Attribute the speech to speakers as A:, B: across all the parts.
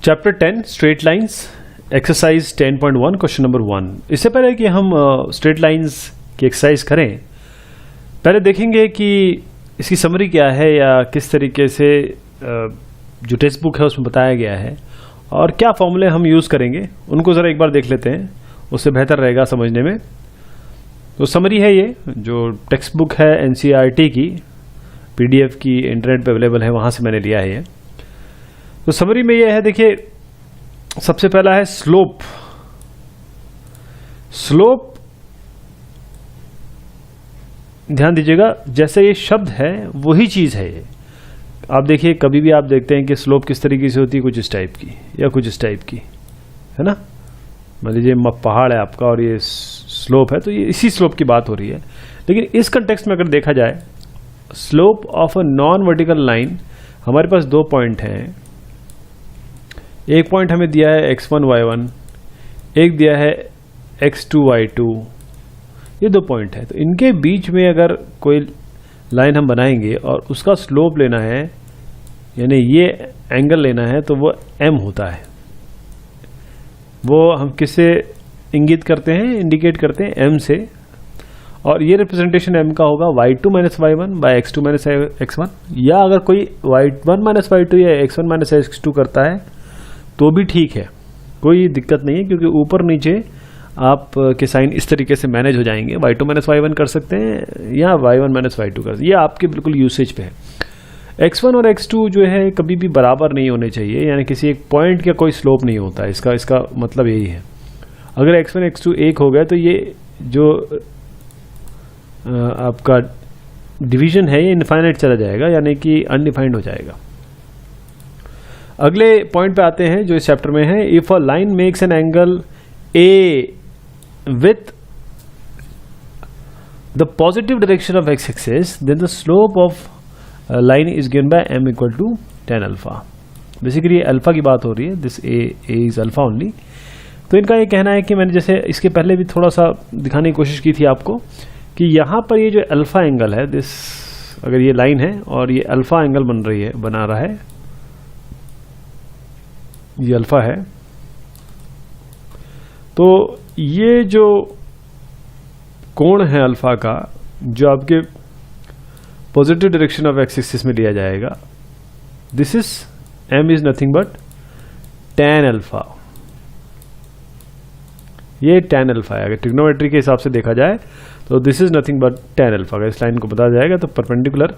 A: Chapter 10 straight lines exercise 10.1 question number 1। इससे पहले कि हम स्ट्रेट लाइंस की एक्सरसाइज करें, पहले देखेंगे कि इसकी समरी क्या है या किस तरीके से जो टेक्स्ट बुक है उसमें बताया गया है और क्या फॉर्मूले हम यूज़ करेंगे, उनको ज़रा एक बार देख लेते हैं, उससे बेहतर रहेगा समझने में। तो समरी है ये, जो टेक्स्ट बुक है NCERT की, PDF की इंटरनेट पे अवेलेबल है, वहाँ से मैंने लिया है ये। तो समरी में ये है, देखिए सबसे पहला है स्लोप। स्लोप ध्यान दीजिएगा, जैसे ये शब्द है वही चीज़ है ये। आप देखिए कभी भी आप देखते हैं कि स्लोप किस तरीके से होती है, कुछ इस टाइप की या कुछ इस टाइप की, है ना। मान लीजिए पहाड़ है आपका और ये स्लोप है, तो ये इसी स्लोप की बात हो रही है। लेकिन इस कंटेक्स्ट में अगर देखा जाए, slope of a non vertical line, हमारे पास दो पॉइंट हैं। एक पॉइंट हमें दिया है x1 y1, एक दिया है x2 y2, ये दो पॉइंट है। तो इनके बीच में अगर कोई लाइन हम बनाएंगे और उसका स्लोप लेना है, यानी ये एंगल लेना है, तो वो m होता है। वो हम किससे इंगित करते हैं, इंडिकेट करते हैं m से, और ये रिप्रेजेंटेशन m का होगा y2 minus y1 by x2 minus x1। या अगर कोई y1 माइनस y2 या x1 माइनस x2 करता है तो भी ठीक है, कोई दिक्कत नहीं है, क्योंकि ऊपर नीचे आप के साइन इस तरीके से मैनेज हो जाएंगे। y2 माइनस y1 कर सकते हैं या y1 माइनस y2 कर सकते हैं, ये आपके बिल्कुल यूसेज पे है। x1 और x2 जो है कभी भी बराबर नहीं होने चाहिए, यानी किसी एक पॉइंट का कोई स्लोप नहीं होता है, इसका मतलब यही है। अगर x1 x2 एक हो गया तो ये जो आपका डिवीजन है ये इनफाइनाइट चला जाएगा, यानी कि अनडिफाइंड हो जाएगा। अगले पॉइंट पे आते हैं जो इस चैप्टर में है। If a line makes an angle a with the positive direction of x axis, then the slope of line is given by m equal to tan alpha. Basically alpha की बात हो रही है, this a is alpha only. तो इनका ये कहना है कि मैंने जैसे इसके पहले भी थोड़ा सा दिखाने की कोशिश की थी आपको कि यहाँ पर ये जो अल्फा एंगल है, दिस अगर ये लाइन है और ये अल्फा एंगल बना रहा है, ये अल्फा है, तो ये जो कोण है अल्फा का, जो आपके positive direction of x axis में लिया जाएगा, this is m is nothing but tan alpha. ये tan अल्फा है। अगर ट्रिग्नोमेट्री के हिसाब से देखा जाए तो this is nothing but tan alpha. अगर इस लाइन को बताया जाएगा तो परपेंडिकुलर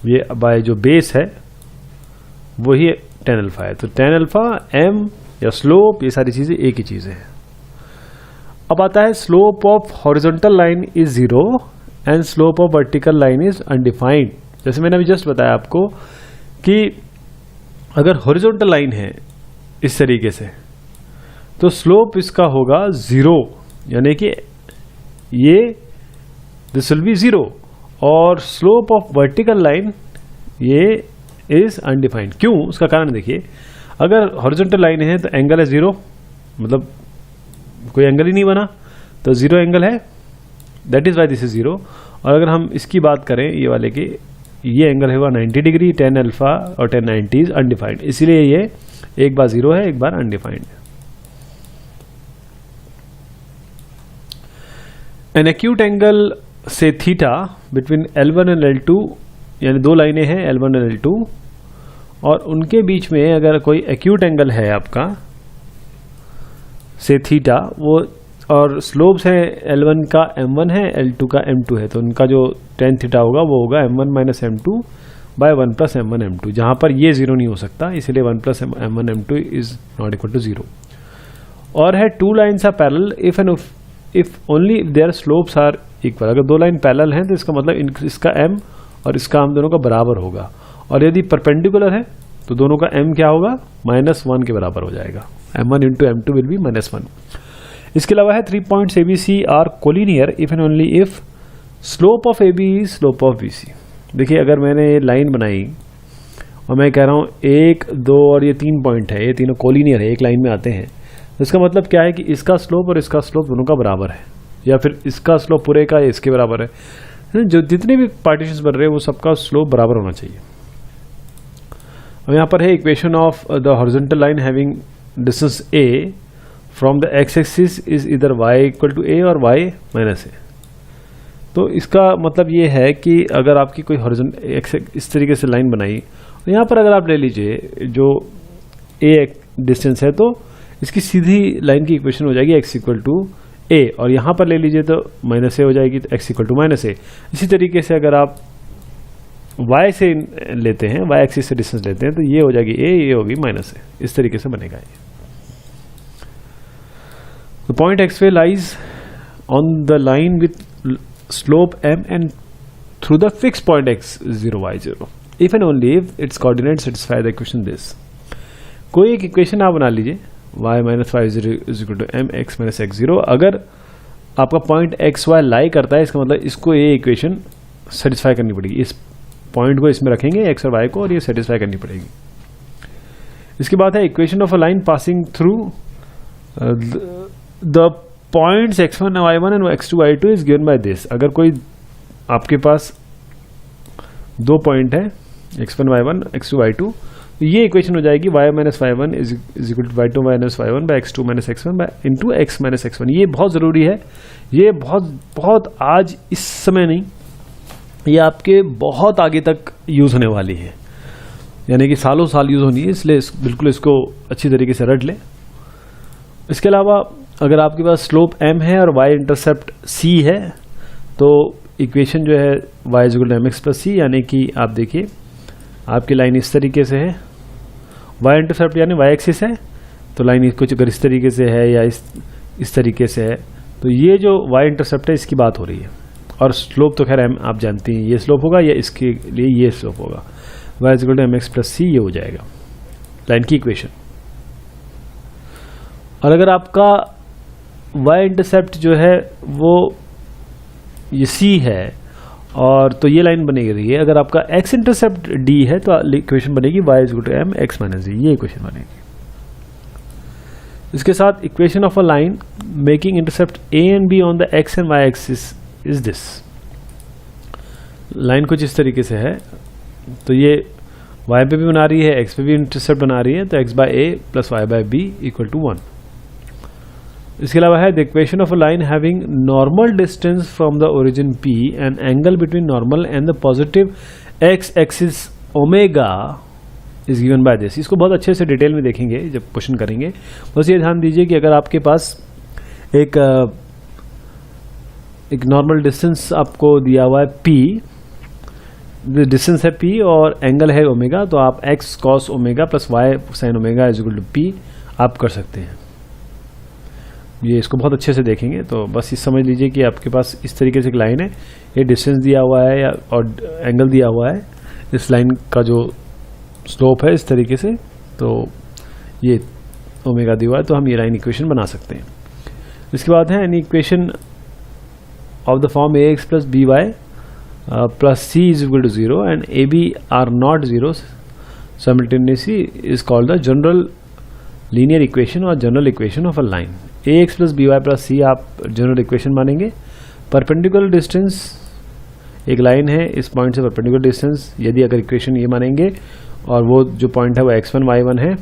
A: ये बाय जो बेस है वही tan अल्फा है। तो tan अल्फा, m या स्लोप, ये सारी चीजें एक ही चीजें हैं। अब आता है slope of horizontal line is 0 and slope of vertical line is undefined. जैसे मैंने अभी जस्ट बताया आपको कि अगर हॉरिजॉन्टल लाइन है इस तरीके से, तो स्लोप इसका होगा 0, यानी कि ये दिस विल बी 0, और स्लोप ऑफ वर्टिकल लाइन ये इज अनडिफाइंड। क्यों? उसका कारण देखिए, अगर हॉरिजॉन्टल लाइन है तो एंगल है 0, मतलब कोई एंगल ही नहीं बना, तो 0 एंगल है, that is why this is 0। और अगर हम इसकी बात करें ये वाले की, ये एंगल होगा 90 डिग्री, tan अल्फा और tan 90 इज अनडिफाइंड, इसीलिए ये एक बार 0 है, एक बार अनडिफाइंड है। एन एक्यूट एंगल से theta between L1 and L2, यानी दो लाइनें हैं L1 और L2, और उनके बीच में अगर कोई एक्यूट एंगल है आपका से थीटा, वो और स्लोप्स है L1 का m1 है, L2 का m2 है, तो उनका जो tan थीटा होगा वो होगा m1 minus m2 bye 1 plus m1 m2, जहाँ पर ये 0 नहीं हो सकता, इसलिए 1 plus m1 m2 is not equal to 0। और है two lines are parallel if only their slopes are equal. अगर दो लाइन पैरेलल हैं तो इसका मतलब इसका m और इसका m दोनों का बराबर होगा, और यदि परपेंडिकुलर है तो दोनों का m क्या होगा, -1 के बराबर हो जाएगा। m1 into m2 will be -1। इसके अलावा है 3 points ABC are collinear if and only if slope of AB is slope of BC। देखिए अगर मैंने ये लाइन बनाई और मैं कह रहा हूँ 1, 2 और ये 3 पॉइंट है, ये तीनों कोलिनियर है, एक लाइन में आते हैं, तो इसका मतलब क्या है कि इसका स्लोप और इसका स्लोप दोनों का बराबर है, या फिर इसका स्लोप पूरे का इसके बराबर है। जो जितने भी पार्टीशंस बन रहे हैं वो सबका स्लोप बराबर होना चाहिए। अब यहाँ पर है equation of the horizontal line having distance a from the x axis is इधर y इक्वल टू a और y माइनस a। तो इसका मतलब ये है कि अगर आपकी कोई हॉरिजॉन्टल इस तरीके से लाइन बनाई, तो यहाँ पर अगर आप ले लीजिए जो a डिस्टेंस है, तो इसकी सीधी लाइन की इक्वेशन हो जाएगी x इक्वल टू a, और यहाँ पर ले लीजिए तो माइनस a हो जाएगी, तो x equal to minus a। इसी तरीके से अगर आप y से लेते हैं, y एक्सिस से डिस्टेंस लेते हैं, तो ये हो जाएगी a, ये होगी माइनस a। इस तरीके से बनेगा ये। The point xy lies on the line with slope m and through the fixed point x0 y0 if and only if its coordinates satisfy the equation this। कोई एक इक्वेशन आप बना लीजिए y minus y zero is equal to m x minus x zero. अगर आपका point x Y लाई करता है, इसका मतलब इसको ये इक्वेशन सेटिस्फाई करनी पड़ेगी। इस पॉइंट को इसमें रखेंगे एक्स और वाई को, और ये सेटिस्फाई करनी पड़ेगी। इसके बाद है equation of a line passing through the points x1 y1 and x2 y2 is given by this. अगर कोई आपके पास दो पॉइंट है x1 y1 x2 y2, तो ये इक्वेशन हो जाएगी y minus y1 is equal to y2 minus y1 by x2 minus x1 by into x minus x1। ये बहुत ज़रूरी है, ये बहुत आज इस समय नहीं, ये आपके बहुत आगे तक यूज़ होने वाली है, यानी कि सालों साल यूज़ होनी है, इसलिए बिल्कुल इसको अच्छी तरीके से रट लें। इसके अलावा अगर आपके पास स्लोप m है और y इंटरसेप्ट c है, तो इक्वेशन जो है y is equal to mx plus c, यानी कि आप देखिए आपकी लाइन इस तरीके से है, y इंटरसेप्ट यानी y एक्सिस है, तो लाइन कुछ अगर इस तरीके से है या इस तरीके से है, तो ये जो y इंटरसेप्ट है इसकी बात हो रही है। और स्लोप तो खैर आप जानते हैं, ये स्लोप होगा या इसके लिए ये स्लोप होगा, y is equal to mx plus c, ये हो जाएगा लाइन की इक्वेशन। और अगर आपका y इंटरसेप्ट जो है वो ये c है, और तो ये लाइन बनेगी रही है। अगर आपका x इंटरसेप्ट d है, तो इक्वेशन बनेगी y is equal to m x minus d, ये इक्वेशन बनेगी। इसके साथ equation of a line making intercept a and b on the x and y axis is this. Line कुछ इस तरीके से है, तो ये y पे भी बना रही है, x पे भी इंटरसेप्ट बना रही है, तो x by a plus y by b equal to 1। इसके अलावा है the equation of a line having normal distance from the origin p and angle between normal and the positive x axis omega is given by this. इसको बहुत अच्छे से detail में देखेंगे जब क्वेश्चन करेंगे। बस ये ध्यान दीजिए कि अगर आपके पास एक नॉर्मल डिस्टेंस आपको दिया हुआ है p, डिस्टेंस है p और एंगल है ओमेगा, तो आप x cos omega plus y sine omega is equal to p आप कर सकते हैं। ये इसको बहुत अच्छे से देखेंगे, तो बस ये समझ लीजिए कि आपके पास इस तरीके से एक लाइन है, ये डिस्टेंस दिया हुआ है और एंगल दिया हुआ है, इस लाइन का जो स्लोप है इस तरीके से, तो ये ओमेगा दिया हुआ है, तो हम ये लाइन इक्वेशन बना सकते हैं। इसके बाद है any equation of the form a x plus b y plus c is equal to 0 and a b are not 0 simultaneously is called the general linear equation और general equation of a line. A x plus b y plus c आप general equation मानेंगे। Perpendicular distance, एक line है, इस point से perpendicular distance, यदि अगर equation ये मानेंगे और वो जो पॉइंट है वो x1 y1 है,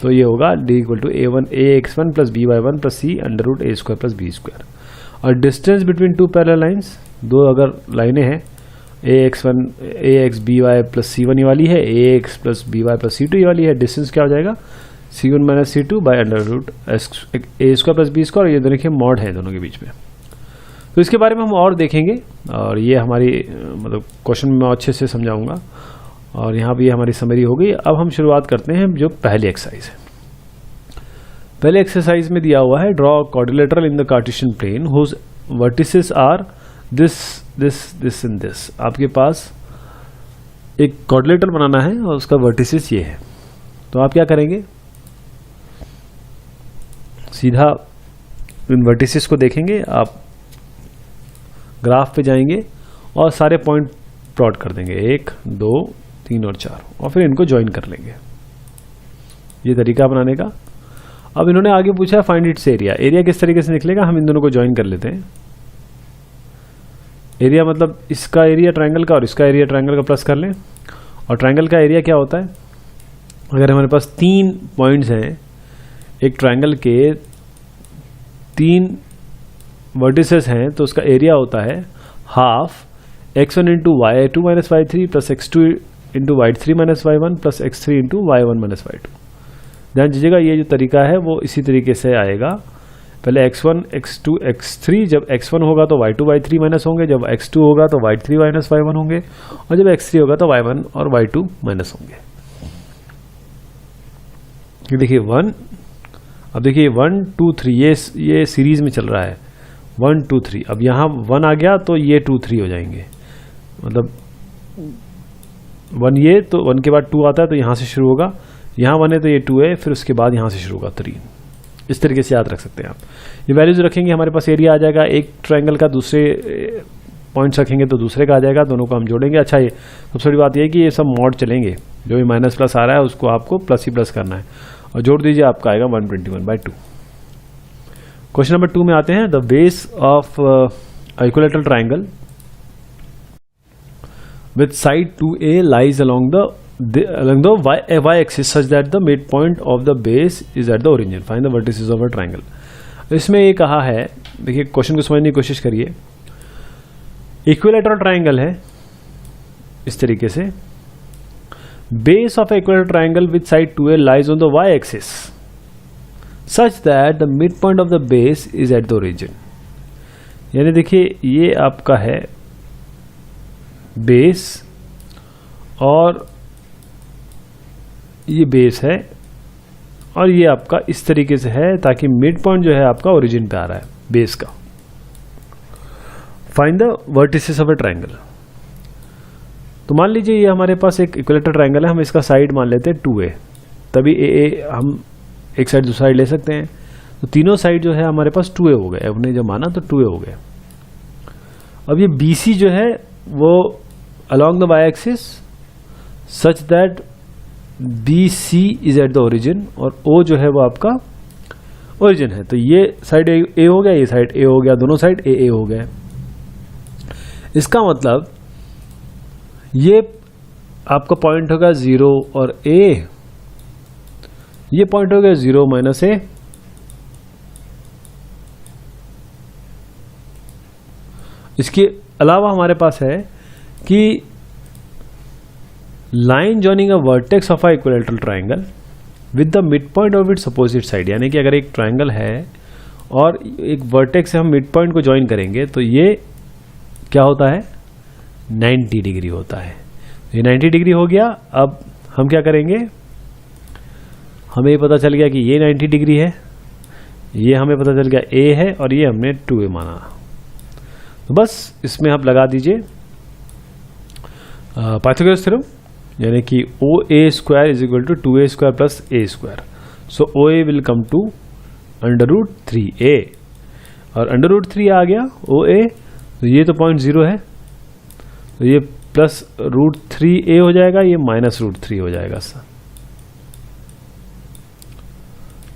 A: तो ये होगा d equal to a x one plus b y one plus c under root a square plus b square. और distance between two parallel lines, दो अगर लाइनें हैं, a x b y plus c one ये वाली है, a x plus b y plus c two ये वाली है, डिस्टेंस क्या हो जाएगा c1 minus c2 by under root a square plus b square. ये दोनों देखिए मॉड है दोनों के बीच में, तो इसके बारे में हम और देखेंगे, और ये हमारी मतलब क्वेश्चन में मैं अच्छे से समझाऊंगा। और यहाँ भी हमारी समरी हो गई। अब हम शुरुआत करते हैं जो पहली एक्सरसाइज है। पहले एक्सरसाइज में दिया हुआ है draw quadrilateral in the Cartesian plane whose vertices are this this this and this. आपके पास एक क्वाड्रिलेटरल बनाना है और उसका वर्टिसेस ये है, तो आप क्या करेंगे, सीधा इन वर्टिसेस को देखेंगे, आप ग्राफ पे जाएंगे और सारे पॉइंट प्लॉट कर देंगे, 1 2 3 और 4, और फिर इनको ज्वाइन कर लेंगे। ये तरीका बनाने का। अब इन्होंने आगे पूछा फाइंड इट्स एरिया। एरिया किस तरीके से निकलेगा, हम इन दोनों को ज्वाइन कर लेते हैं। एरिया मतलब इसका एरिया ट्रायंगल का और इसका एरिया ट्रायंगल का प्लस कर लें। और ट्रायंगल का एरिया क्या होता है, अगर हमारे पास 3 पॉइंट्स हैं एक ट्रायंगल के, 3 वर्टिसेस हैं, तो उसका एरिया होता है half x1 into y2 minus y3 plus x2 into y3 minus y1 plus x3 into y1 minus y2। ध्यान दीजिएगा ये जो तरीका है वो इसी तरीके से आएगा। पहले x1 x2 x3, जब x1 होगा तो y2 y3 माइनस होंगे, जब x2 होगा तो y3 माइनस y1 होंगे, और जब x3 होगा तो y1 और y2 माइनस होंगे। ये देखिए 1, अब देखिए 1 2 3 ये सीरीज में चल रहा है 1 2 3। अब यहाँ 1 आ गया तो ये 2 3 हो जाएंगे, मतलब 1 ये तो 1 के बाद 2 आता है तो यहाँ से शुरू होगा, यहाँ 1 है तो ये 2 है, फिर उसके बाद यहाँ से शुरू होगा 3। इस तरीके से याद रख सकते हैं आप। ये वैल्यूज रखेंगे हमारे पास एरिया आ जाएगा। एक ट्रायंगल का दूसरे पॉइंट्स रखेंगे तो दूसरे का आ जाएगा, दोनों को हम जोड़ेंगे। अच्छा, ये सबसे बड़ी बात ये है कि ये सब मॉड चलेंगे, जो भी माइनस प्लस आ रहा है उसको आपको प्लस ही प्लस करना है, और जोड़ दीजिए आपका आएगा 121/2। क्वेश्चन नंबर 2 में आते हैं। The base of equilateral triangle with side 2a lies along the y axis such that the midpoint of the base is at the origin. Find the vertices of a triangle. इसमें ये कहा है, देखिए question को समझने की कोशिश करिए। इक्विलैटरल ट्रायंगल है इस तरीके से, base of equilateral triangle with side 2a lies on the y axis such that the midpoint of the base is at the origin. यानी देखिए ये आपका है बेस और ये बेस है, और ये आपका इस तरीके से है ताकि मिड पॉइंट जो है आपका ओरिजिन पे आ रहा है बेस का। Find the vertices of a triangle. तो मान लीजिए ये हमारे पास एक इक्विलैटरल ट्रायंगल है, हम इसका साइड मान लेते हैं 2a, तभी a हम एक साइड दूसरा साइड ले सकते हैं। तो तीनों साइड जो है हमारे पास 2a हो गए, हमने जब माना तो 2a हो गए। अब ये BC जो है वो along the y axis such that BC is at the origin, और O जो है वो आपका ओरिजिन है। तो ये साइड A हो गया, ये साइड A हो गया, दोनों साइड A हो गए। इसका मतलब ये आपका पॉइंट होगा 0 और A, ये पॉइंट हो गया 0 माइनस A। इसके अलावा हमारे पास है कि line joining a vertex of a equilateral triangle with the mid point of its opposite side. यानी कि अगर एक ट्रायंगल है और एक वर्टेक्स से हम मिड पॉइंट को ज्वाइन करेंगे तो ये क्या होता है, 90 डिग्री होता है। ये 90 डिग्री हो गया। अब हम क्या करेंगे, हमें ये पता चल गया कि ये 90 डिग्री है, ये हमें पता चल गया A है, और ये हमने 2A माना। तो बस इसमें आप लगा दीजिए पाइथागोरस थ्योरम, यानी कि OA square is equal to 2A square plus A square. So OA will come to √3A, और √3 आ गया OA, तो ये तो पॉइंट 0 है, तो ये प्लस √3A हो जाएगा, ये माइनस √3 हो जाएगा।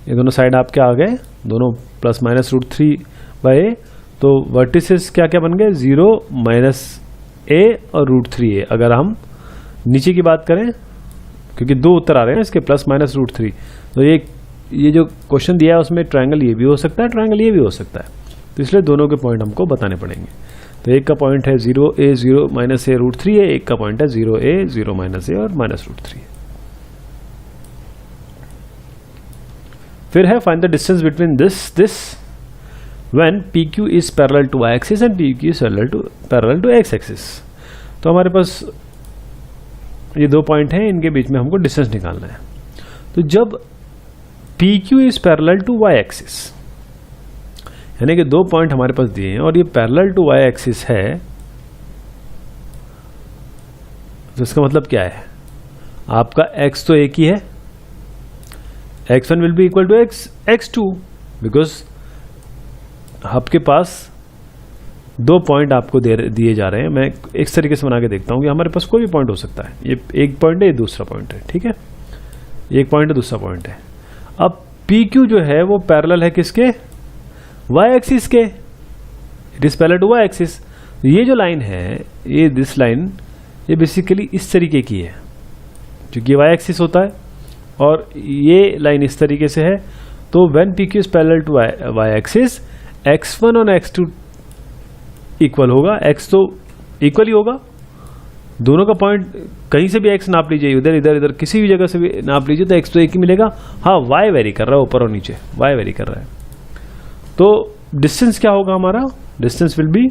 A: ये दोनों साइड आपके आ गए, दोनों प्लस माइनस √3/A। तो वर्टिसेस क्या क्या बन गए, 0 माइनस A और √3A। अगर हम नीचे की बात करें, क्योंकि 2 उत्तर आ रहे हैं इसके, प्लस माइनस √3, तो ये जो क्वेश्चन दिया है उसमें ट्रायंगल ये भी हो सकता है, ट्रायंगल ये भी हो सकता है, तो इसलिए दोनों के पॉइंट हमको बताने पड़ेंगे। तो एक का पॉइंट है 0A 0 माइनस A √3A, एक का पॉइंट है 0A 0 माइनस A और माइनस √3। फिर है find the distance between this when PQ is parallel to y axis and PQ is parallel to x axis। तो हमारे पास ये 2 पॉइंट हैं, इनके बीच में हमको डिस्टेंस निकालना है। तो जब PQ is parallel to y axis, यानी कि 2 पॉइंट हमारे पास दिए हैं और ये parallel to y axis है, तो इसका मतलब क्या है, आपका x तो एक ही है, x1 will be equal to x2, because आपके पास 2 पॉइंट आपको दिए जा रहे हैं। मैं एक तरीके से बना के देखता हूं कि हमारे पास कोई भी पॉइंट हो सकता है, ये एक पॉइंट है, ये दूसरा पॉइंट है, ठीक है, एक पॉइंट है, दूसरा पॉइंट है। अब PQ जो है वो पैरेलल है किसके, y एक्सिस के, it is parallel to y axis. ये जो लाइन है, ये दिस लाइन, ये बेसिकली इस तरीके की है, क्योंकि y एक्सिस होता है, और ये लाइन इस तरीके से है, तो when PQ is parallel to y axis, x1 और x2 इक्वल होगा, x तो इक्वल ही होगा, दोनों का पॉइंट कहीं से भी x नाप लीजिए, इधर इधर इधर किसी भी जगह से भी नाप लीजिए तो x तो एक ही मिलेगा। हाँ, y वेरी कर रहा है ऊपर और नीचे, y वेरी कर रहा है, तो डिस्टेंस क्या होगा हमारा, डिस्टेंस विल बी,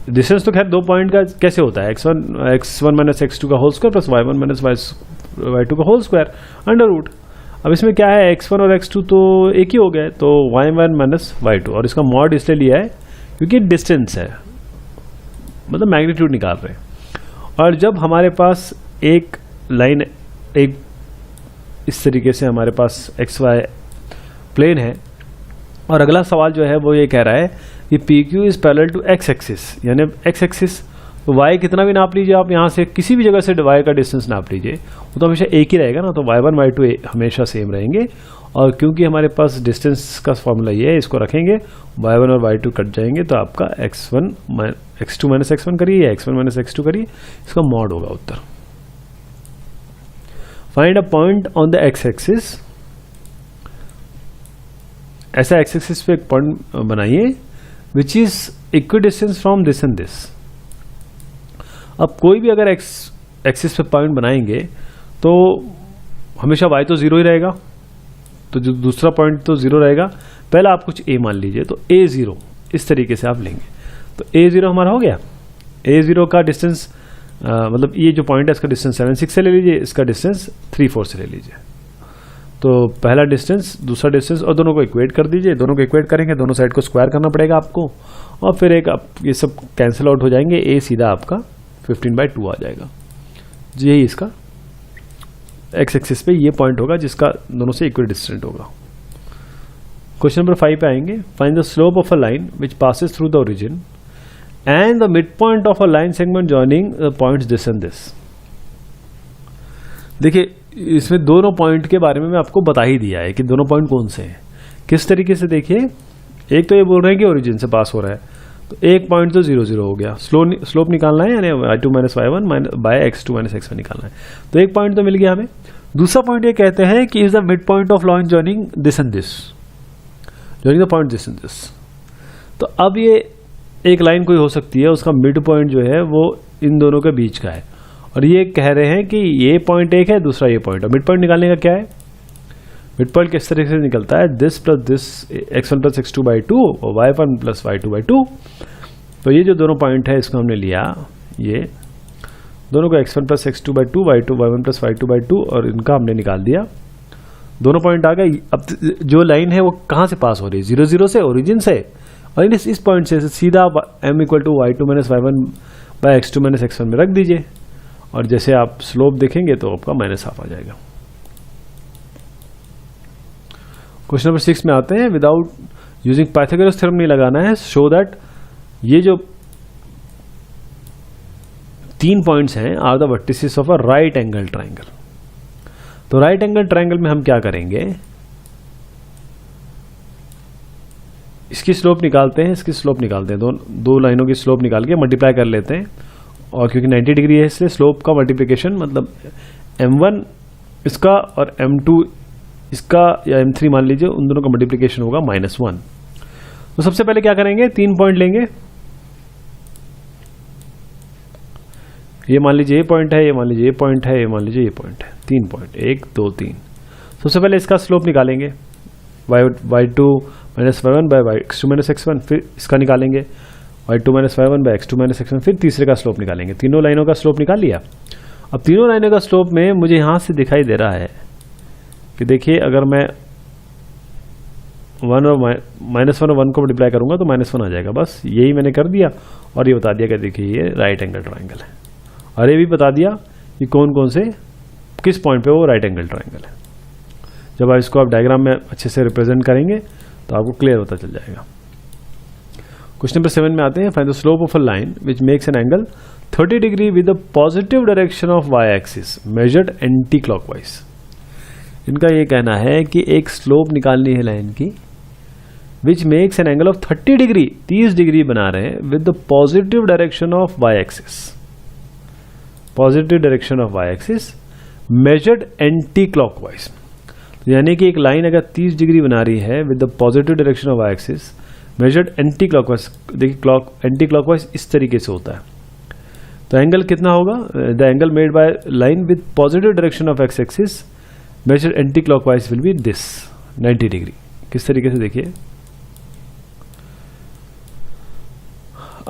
A: डिस्टेंस तो खैर दो पॉइंट का कैसे होता है, x1 माइनस x2 का whole square plus y1 minus y2 का होल स्क्वायर अंडर रूट। अब इसमें क्या है, x1 और x2 तो एक ही हो गए, तो y1 माइनस y2, और इसका मॉड इसलिए लिया है क्योंकि डिस्टेंस है, मतलब मैग्नीट्यूड निकाल रहे हैं। और जब हमारे पास एक लाइन, एक इस तरीके से हमारे पास xy प्लेन है, और अगला सवाल जो है वो ये कह रहा है कि PQ is parallel to x axis, यानी x एक्सिस, तो y कितना भी नाप लीजिए आप, यहाँ से किसी भी जगह से y का डिस्टेंस नाप लीजिए, वो तो हमेशा एक ही रहेगा ना, तो y1 y2 हमेशा सेम रहेंगे। और क्योंकि हमारे पास डिस्टेंस का फॉर्मूला ये है, इसको रखेंगे, y1 और y2 कट जाएंगे, तो आपका x2 माइनस x1 करिए या x1 माइनस x2 करिए, इसका मॉड होगा उत्तर। Find a point on the x axis, ऐसा x एक्सिस पे एक पॉइंट बनाइए which is equidistance from this and this. अब कोई भी अगर x एक्सिस पे पॉइंट बनाएंगे तो हमेशा y तो जीरो ही रहेगा, तो जो दूसरा पॉइंट तो जीरो रहेगा। पहले आप कुछ a मान लीजिए, तो a0 इस तरीके से आप लेंगे, तो a0 हमारा हो गया, a0 का डिस्टेंस मतलब ये जो पॉइंट है इसका डिस्टेंस 7 6 से ले लीजिए, इसका डिस्टेंस 3 4 से ले लीजिए, तो पहला डिस्टेंस दूसरा डिस्टेंस, और दोनों को इक्वेट कर दीजिए। दोनों को इक्वेट करेंगे, दोनों साइड को स्क्वायर करना पड़ेगा आपको, और फिर एक ये सब कैंसिल आउट हो जाएंगे, a सीधा आपका 15/2 आ जाएगा। यही इसका x एक्सिस पे ये पॉइंट होगा जिसका दोनों से इक्वल डिस्टेंट होगा। क्वेश्चन नंबर 5 पे आएंगे। Find the slope of a line which passes through the origin and the mid point of a line segment joining the points this and this. देखिए, इसमें दोनों पॉइंट के बारे में मैं आपको बता ही दिया है कि दोनों पॉइंट कौन से हैं, किस तरीके से। देखिए, एक तो ये बोल रहे हैं कि ओरिजिन से पास हो रहा है, तो एक पॉइंट तो 0 0 हो गया, स्लोप निकालना है, यानी y2 minus y1 by x2 minus x1 निकालना है, तो एक पॉइंट तो मिल गया हमें। दूसरा पॉइंट ये कहते हैं कि is the mid point of line joining this and this, joining the point this and this. तो अब ये एक लाइन कोई हो सकती है, उसका मिड पॉइंट जो है वो इन दोनों के बीच का है, और ये कह रहे हैं कि ये पॉइंट एक है, दूसरा ये पॉइंट है। मिड पॉइंट निकालने का क्या है, मिड पॉइंट किस तरीके से निकलता है, this plus this x1 plus x2/2 और y1 प्लस y2/2। तो ये जो दोनों पॉइंट है इसको हमने लिया, ये दोनों को x1 plus x2/2 y1 plus y2/2, और इनका हमने निकाल दिया, दोनों पॉइंट आ गए। अब जो लाइन है वो कहाँ से पास हो रही है, 0 0 से, ओरिजिन से, और इस पॉइंट से सीधा m equal to y2 minus y1 by x2 minus x1 में रख दीजिए, और जैसे आप स्लोप देखेंगे तो आपका -1/2 आ जाएगा। क्वेश्चन नंबर 6 में आते हैं। विदाउट यूजिंग पाइथागोरस थ्योरम नहीं लगाना है, शो दैट ये जो 3 पॉइंट्स हैं are the vertices of a right angle triangle. तो राइट एंगल ट्राइंगल में हम क्या करेंगे, इसकी स्लोप निकालते हैं, इसकी स्लोप निकालते हैं, दो लाइनों की स्लोप निकाल के मल्टीप्लाई कर लेते हैं, और क्योंकि 90 डिग्री है इसलिए स्लोप का मल्टीप्लिकेशन, मतलब m1 इसका और m2 इसका या m3 मान लीजिए, उन दोनों का मल्टीप्लिकेशन होगा -1। तो सबसे पहले क्या करेंगे, 3 पॉइंट लेंगे, ये मान लीजिए ये पॉइंट है, ये मान लीजिए ये पॉइंट है, ये मान लीजिए ये पॉइंट है, 3 पॉइंट 1 2 3। सबसे पहले इसका स्लोप निकालेंगे, y2 minus y1 by x2 minus x1, फिर इसका निकालेंगे y2 minus y1 by x2 minus x1, फिर तीसरे का स्लोप निकालेंगे। तीनों लाइनों का स्लोप निकाल लिया। अब तीनों लाइनों का स्लोप में मुझे यहां से दिखाई दे रहा है कि देखिए, अगर मैं 1 और -1 और 1 को मल्टीप्लाई करूंगा तो -1 आ जाएगा। बस यही मैंने कर दिया, और ये बता दिया कि देखिए ये राइट एंगल ट्राइंगल है, और ये भी बता दिया कि कौन कौन से किस पॉइंट पे वो राइट एंगल ट्राइंगल है। जब आप इसको डायग्राम में अच्छे से रिप्रेजेंट करेंगे तो आपको क्लियर होता चल जाएगा। क्वेश्चन नंबर 7 में आते हैं। Find the slope of a line which makes an angle 30 degree with the positive direction of y axis measured anti clockwise. इनका ये कहना है कि एक स्लोप निकालनी है लाइन की which makes an angle of 30 degree, 30 degree बना रहे हैं with the positive direction of y axis, positive direction of y axis measured anti clockwise. यानी कि एक लाइन अगर 30 डिग्री बना रही है with the positive direction of y axis measured anti clockwise, देखिए एंटी क्लॉकवाइज इस तरीके से होता है, तो एंगल कितना होगा, the angle made by line with positive direction of x axis measured anti clockwise will be this 90 degree. किस तरीके से, देखिए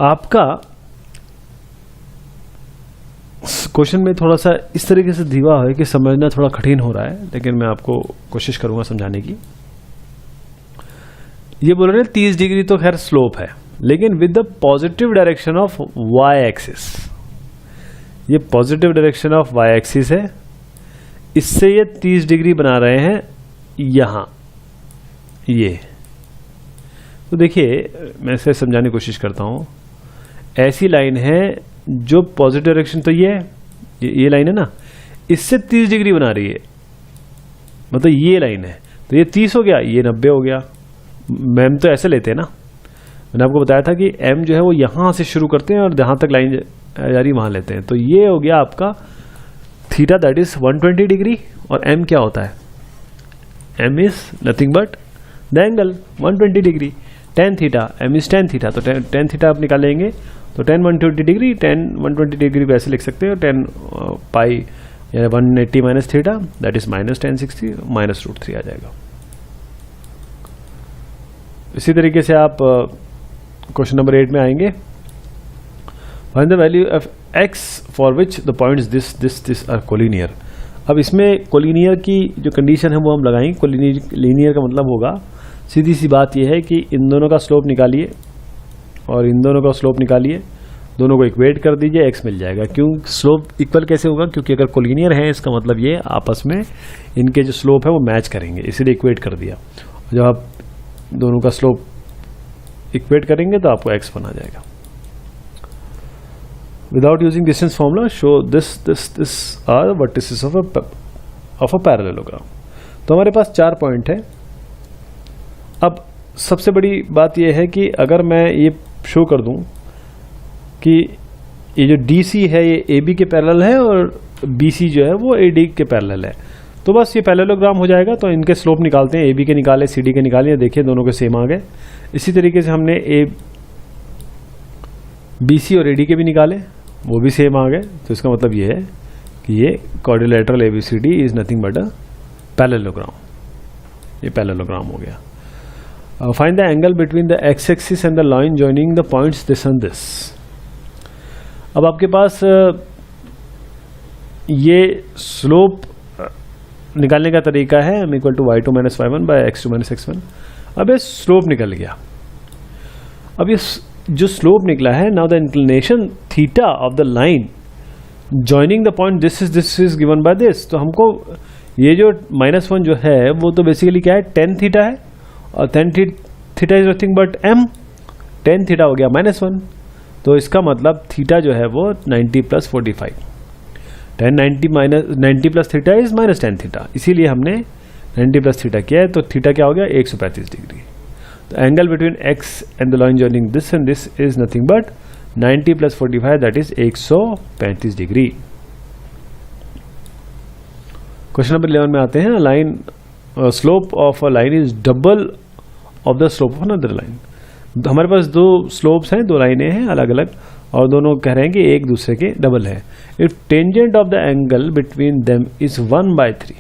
A: आपका क्वेश्चन में थोड़ा सा इस तरीके से दिया है कि समझना थोड़ा कठिन हो रहा है, लेकिन मैं आपको कोशिश करूंगा समझाने की। ये बोल रहे हैं 30 डिग्री तो खैर स्लोप है, लेकिन with the positive direction of y axis, ये positive direction of y axis है, इससे ये 30 डिग्री बना रहे हैं यहां ये। तो देखिए मैं इसे समझाने की कोशिश करता हूं। ऐसी लाइन है जो पॉजिटिव डायरेक्शन, तो ये है, ये लाइन है ना, इससे 30 डिग्री बना रही है, मतलब ये लाइन है, तो ये 30 हो गया, ये 90 हो गया। मैम तो ऐसे लेते हैं ना, मैंने आपको बताया था कि एम जो है वो यहां से शुरू करते हैं और जहां तक लाइन जा रही वहां लेते हैं। तो ये हो गया आपका थीटा, दैट इज 120 डिग्री, और एम क्या होता है, m is nothing but the angle 120 degree, tan theta, m is tan theta, तो टेन थीटा आप निकालेंगे तो 10 120 डिग्री, 10 120 डिग्री को ऐसे लिख सकते हो, 10 पाई या 180 minus theta, that is minus 1060 minus √3 आ जाएगा। इसी तरीके से आप क्वेश्चन नंबर 8 में आएंगे, find the value of x for which the points this are collinear. अब इसमें कोलिनियर की जो कंडीशन है वो हम लगाएंगे। कोलिनियर का मतलब होगा, सीधी सी बात यह है कि इन दोनों का स्लोप निकालिए और इन दोनों का स्लोप निकालिए, दोनों को इक्वेट कर दीजिए, x मिल जाएगा। क्यों स्लोप इक्वल कैसे होगा, क्योंकि अगर कोलिनियर है इसका मतलब ये आपस में इनके जो स्लोप है वो मैच करेंगे, इसीलिए इक्वेट कर दिया। जब आप दोनों का स्लोप इक्वेट करेंगे तो आपको x बना जाएगा। Without using distance formula show this are vertices of a parallelogram. तो हमारे पास 4 पॉइंट है। अब सबसे बड़ी बात यह है कि अगर मैं ये शो कर दूं कि ये जो DC है ये AB के पैरेलल है और BC जो है वो AD के पैरेलल है, तो बस ये पैरेललोग्राम हो जाएगा। तो इनके स्लोप निकालते हैं, AB के निकाले, CD के निकाले, देखिए दोनों के सेम आ गए। इसी तरीके से हमने BC और AD के भी निकाले, वो भी सेम आ गए। तो इसका मतलब ये है कि ये quadrilateral ABCD is nothing but a parallelogram, ये पैरेललोग्राम हो गया। Find the angle between the x-axis and the line joining the points this and this। अब आपके पास ये स्लोप निकालने का तरीका है m equal to y2 minus y1 by x2 minus x1। अब ये स्लोप निकल गया। अब ये जो स्लोप निकला है, now the inclination theta of the line joining the point this is given by this. तो हमको ये जो -1 जो है वो तो बेसिकली क्या है, tan थीटा है, और tan theta is nothing but m, tan theta हो गया -1। तो इसका मतलब थीटा जो है वो 90 plus 45, tan 90 plus theta is minus tan theta, इसीलिए हमने 90 प्लस थीटा किया है। तो थीटा क्या हो गया, 135 डिग्री। तो angle between x and the line joining this and this is nothing but 90 plus 45, that is 135 degree. Question number 11 में आते हैं। Line slope of a line is double of the slope of another line. हमारे पास 2 slopes हैं, 2 लाइनें हैं अलग अलग, और दोनों कह रहे हैं कि एक दूसरे के डबल है। If tangent of the angle between them is 1/3।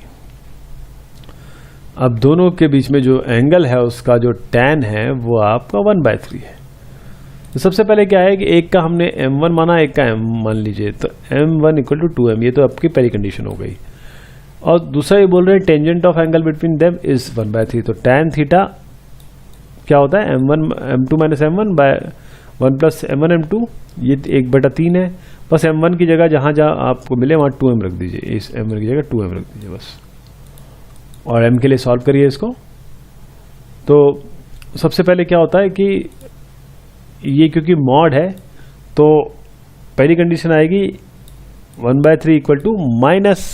A: अब दोनों के बीच में जो एंगल है उसका जो tan है वो आपका 1/3 है। तो सबसे पहले क्या है कि एक का हमने m1 माना, एक का m मान लीजिए, तो m1 इक्वल टू 2m, ये तो आपकी पहली कंडीशन हो गई। और दूसरा ये बोल रहे हैं tangent of angle between them is 1/3। तो tan थीटा क्या होता है, m2 minus m1 bye 1 plus m1 m2, ये 1/3 है। बस m1 की जगह जहाँ जहाँ आपको मिले वहाँ 2m रख दीजिए, इस m1 की जगह 2m रख दीजिए बस, और m के लिए सॉल्व करिए इसको। तो सबसे पहले क्या होता है कि ये क्योंकि मॉड है तो पहली कंडीशन आएगी 1/3 equal to minus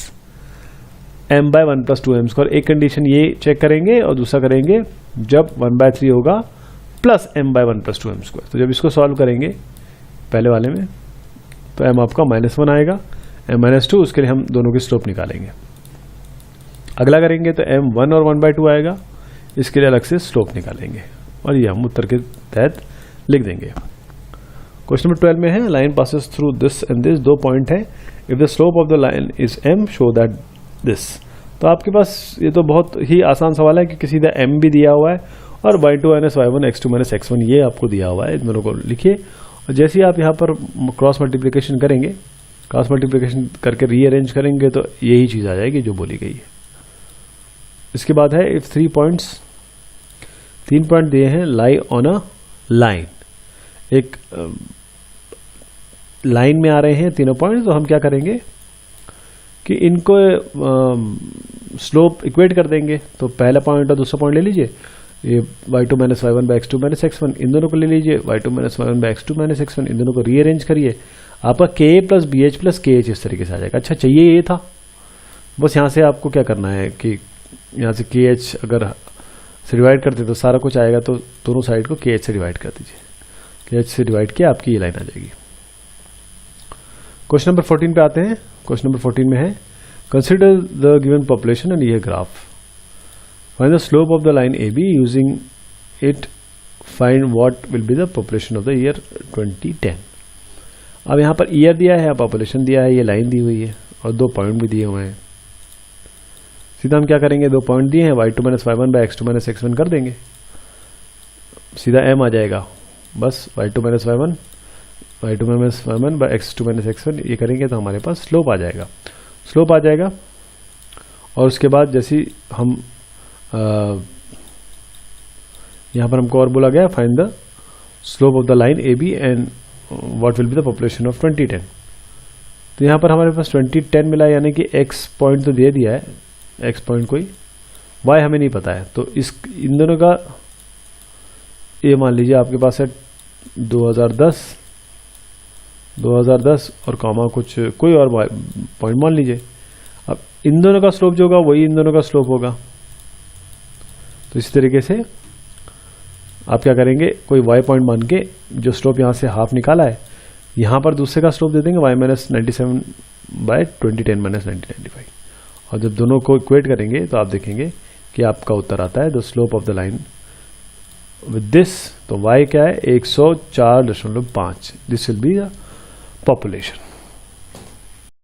A: m/1 plus 2m²। एक कंडीशन ये चेक करेंगे और दूसरा करेंगे जब 1/3 होगा प्लस m/1 प्लस 2m²। तो जब इसको सॉल्व करेंगे पहले वाले में तो m आपका -1 आएगा, m-2, उसके लिए हम दोनों की स्लोप निकालेंगे। अगला करेंगे तो m 1 और 1/2 आएगा, इसके लिए अलग से स्लोप निकालेंगे और ये हम उत्तर के तहत लिख देंगे। क्वेश्चन नंबर 12 में है line passes through this and this, 2 point है, if the slope of the line is m show that this. तो आपके पास ये तो बहुत ही आसान सवाल है क्योंकि सीधा m भी दिया हुआ है और y2 - y1 x2 - x1 ये आपको दिया हुआ है, इन दोनों को लिखिए। और जैसे ही आप यहाँ पर क्रॉस मल्टीप्लिकेशन करेंगे, क्रॉस मल्टीप्लिकेशन करके रीअरेंज करेंगे तो यही चीज़ आ जाएगी जो बोली गई है। इसके बाद है इफ 3 पॉइंट्स, 3 पॉइंट दिए हैं लाई ऑन अ लाइन, एक लाइन में आ रहे हैं तीनों पॉइंट्स, तो हम क्या करेंगे कि इनको स्लोप इक्वेट कर देंगे। तो पहला पॉइंट और दूसरा पॉइंट ले लीजिए, ये y2 - y1 x2 - x1, इन दोनों को ले लीजिए y2 - y1 x2 - x1, इन दोनों को रीअरेंज करिए, आपका k + bh + kh इस तरीके से आ जाएगा। अच्छा चाहिए ये था, बस यहाँ से आपको क्या करना है कि यहाँ से kh अगर से डिवाइड करते तो सारा कुछ आएगा, तो दोनों साइड को kh से डिवाइड कर दीजिए, kh से डिवाइड किया आपकी ये लाइन आ जाएगी। क्वेश्चन नंबर 14 पे आते हैं। क्वेश्चन नंबर 14 में है consider the given population and ये graph, find the slope of the line a b using it, find what will be the population of the year 2010। अब यहाँ पर ईयर दिया है, पॉपुलेशन दिया है, ये लाइन दी हुई है और 2 पॉइंट भी दिए हुए हैं। सीधा हम क्या करेंगे, 2 पॉइंट दिए हैं, y2 - y1 x2 - x1 कर देंगे, सीधा m आ जाएगा। बस y2 - y1 x2 - x1 ये करेंगे तो हमारे पास स्लोप आ जाएगा, स्लोप आ जाएगा। और उसके बाद जैसे हम यहाँ पर हमको और बोला गया find the slope of the line a b and what will be the population of 2010। तो यहाँ पर हमारे पास 2010 मिला, यानी कि x पॉइंट तो दे दिया है, x पॉइंट कोई, y हमें नहीं पता है। तो इस इन दोनों का ये मान लीजिए आपके पास है 2010 और कॉमा कुछ कोई और पॉइंट मान लीजिए। अब इन दोनों का स्लोप जो होगा वही इन दोनों का स्लोप होगा। तो इसी तरीके से आप क्या करेंगे, कोई y पॉइंट मान के जो स्लोप यहाँ से हाफ निकाला है, यहाँ पर दूसरे का स्लोप दे देंगे y - 97/2010 - 1995। और जब दोनों को इक्वेट करेंगे तो आप देखेंगे कि आपका उत्तर आता है the slope of the line with this. तो y क्या है 104.5, this will be the population.